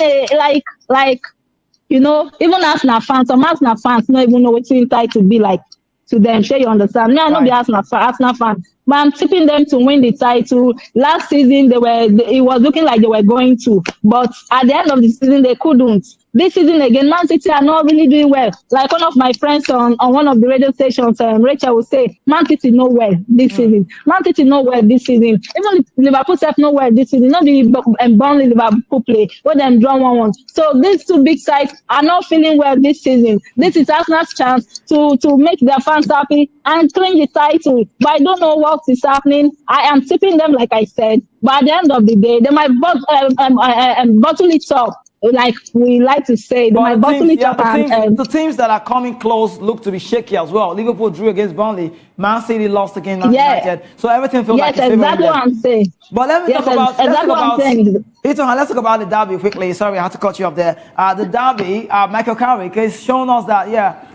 even Arsenal fans, some Arsenal fans don't even know what the title be like to them. Sure, you understand? Me, I know the Arsenal fan, but I'm tipping them to win the title. Last season, it was looking like they were going to, but at the end of the season, they couldn't. This season again, Man City are not really doing well. Like one of my friends on one of the radio stations, Rachel would say, Man City no well this season. Man City no well this season. Even Liverpool self no well this season. Not the Burnley Liverpool play, where them draw 1-1. So these two big sides are not feeling well this season. This is Arsenal's chance to make their fans happy and claim the title. But I don't know what is happening. I am tipping them, like I said. But at the end of the day, they might bottle it up. Like we like to say, the teams that are coming close look to be shaky as well. Liverpool drew against Burnley. Man City lost against United. So everything feels like it's favoring them. Exactly what I'm saying. But let me talk about. Let's talk about the derby quickly. Sorry, I had to cut you off there. The derby, Michael Carrick has shown us that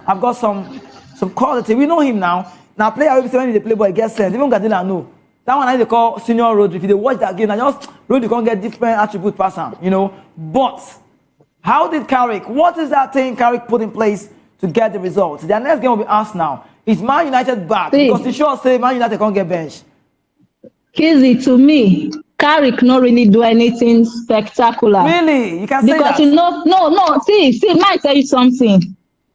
I've got some quality. We know him now. Now player when they play boy gets sense. Even Guardiola know. That one I they call senior Rodri. If they watch that game, just Rodri can't get different attributes past him, But how did what is that thing Carrick put in place to get the results? Their next game will be Arsenal. Is Man United back? Because the show say Man United can't get benched. Easy to me. Carrick not really do anything spectacular. Really? You can say that? Because see, might tell you something.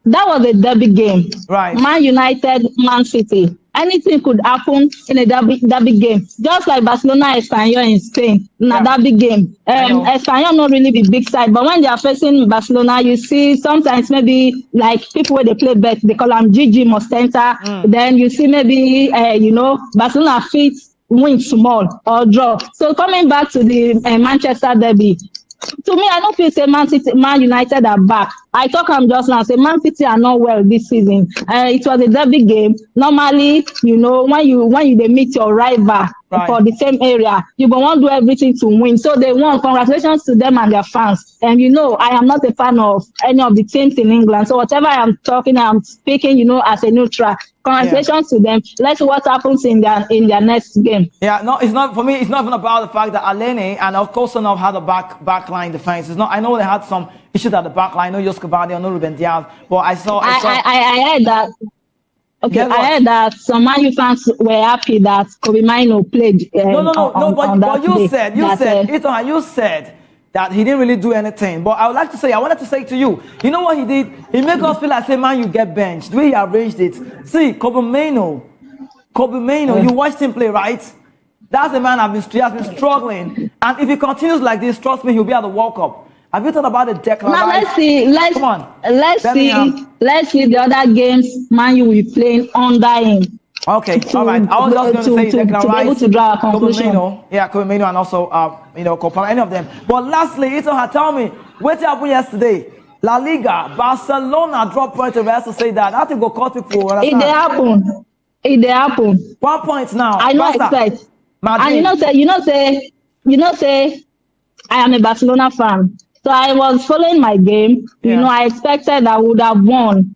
That was a derby game. Right. Man United, Man City. anything could happen in a derby game. Just like Barcelona Espanyol in Spain, na derby game. Espanyol not really the big side, but when they are facing Barcelona, you see sometimes maybe like people where they play bet, they call them GG must enter. Then you see maybe Barcelona fit win small or draw. So coming back to the Manchester derby, to me, I don't feel say Man United are back. I talk I'm just now say Man City are not well this season. It was a derby game. Normally, when they meet your rival for the same area, you go want to do everything to win. So they won. Congratulations to them and their fans. And I am not a fan of any of the teams in England. So whatever I'm speaking, as a neutral. Congratulations to them. Let's see what happens in their next game. Yeah, no, it's not for me. It's not even about the fact that Alene and of course not had a backline defense. It's not. I know they had some issues at the backline. No Joscovani, no Ruben Diaz, but I heard that. Okay, I heard that some Man U fans were happy that Kobe Mino played. But you said that he didn't really do anything. But I wanted to say to you, you know what he did? He made us feel like, say, man, you get benched. The way he arranged it. See, Kobe Mino, you watched him play, right? That's the man he has been struggling. And if he continues like this, trust me, he'll be at the World Cup. Have you thought about the Declan? Now let's see the other games Man U will be playing under him. Okay, all right. I was just going to say Declan Rice, be able to draw a conclusion. Kobe Mino, and also Copa, any of them. But lastly, Ito, tell me, what happened yesterday? La Liga, Barcelona dropped points. The rest to say that. I think go cut people. It did happen. 1 point now. I know expect. And you know say, I am a Barcelona fan. So I was following my game. I expected I would have won.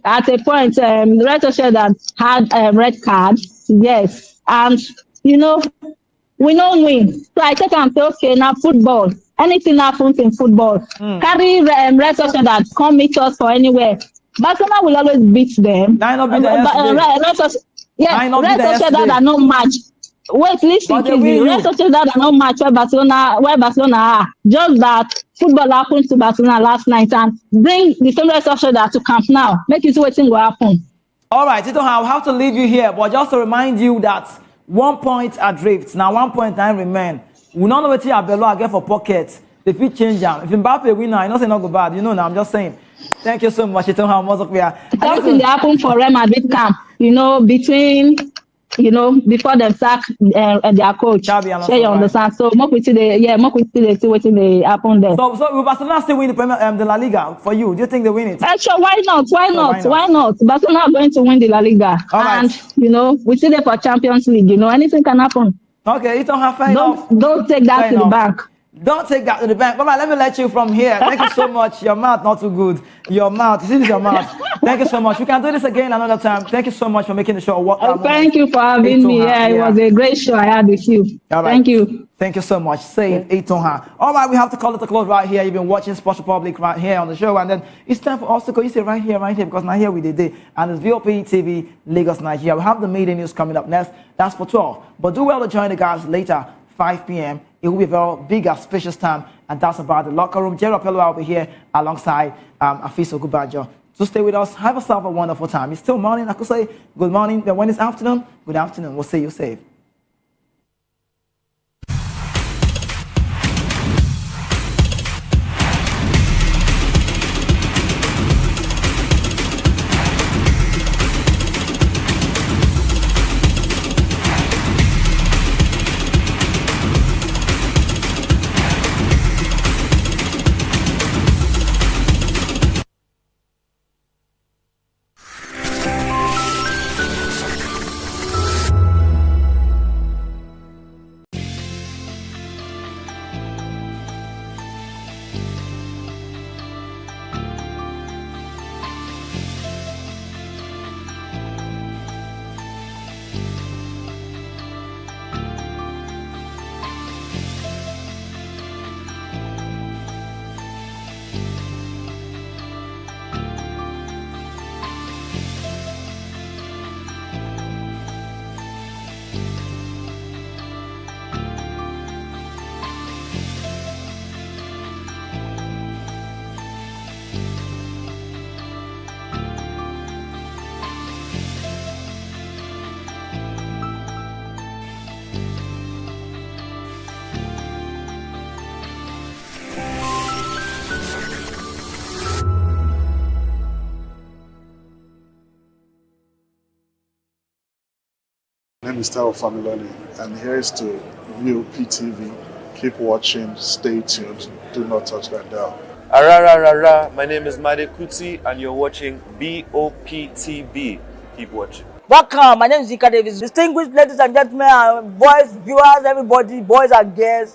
At a point, Red that had a red card. Yes. And, we don't win. So I take and say, okay, now football. Anything happens in football. Carry Red that come meet us for anywhere. Barcelona will always beat them. Red that are no match. Wait, listen, the rest of that are not match where Barcelona are. Just that football happened to Barcelona last night and bring the same rest of that to Camp Nou. Make it waiting will happen. All right, Tito, I'll have to leave you here, but just to remind you that 1 point adrift. Now 1.9 remain. We don't know what you have below again for pockets. If you change them, if Mbappe win now, I know say not go bad. Now I'm just saying. Thank you so much, Tito. How much we are. Something that happened for Real Madrid camp. Between. Before them sack their coach. Share you understand. So more quickly they see what they happen there. So will Barcelona still win the La Liga for you? Do you think they win it? Sure, why not? Barcelona are going to win the La Liga. And we see them for Champions League, anything can happen. Okay, you don't have fair Don't take that to the bank. Don't take that to the bank. All right, let me let you from here. Thank you so much. Your mouth not too good. Your mouth. This is your mouth. Thank you so much. We can do this again another time. Thank you so much for making the show. Thank you for having me. It was a great show I had with you. All right. Thank you. Thank you so much. Save Itonha. All right, we have to call it a close right here. You've been watching Sports Republic right here on the show, and then it's time for us to go. You say right here, because now here we did it, and it's VOP TV Lagos, Nigeria. We have the media news coming up next. That's for 12. But do well to join the guys later, 5 p.m. It will be a very big, auspicious time, and that's about the locker room. Jerry Pello will be here alongside Afiso Gubajo. So stay with us. Have yourself a wonderful time. It's still morning. I could say good morning. Then when it's afternoon, good afternoon. We'll see you safe. name is Tao Familoni, and here's to VOPTV. Keep watching, stay tuned, do not touch that dial. Arararara, my name is Made Kuti, and you're watching VOPTV. Keep watching. Welcome, my name is Zika Davis. Distinguished ladies and gentlemen, boys, viewers, everybody, boys and girls.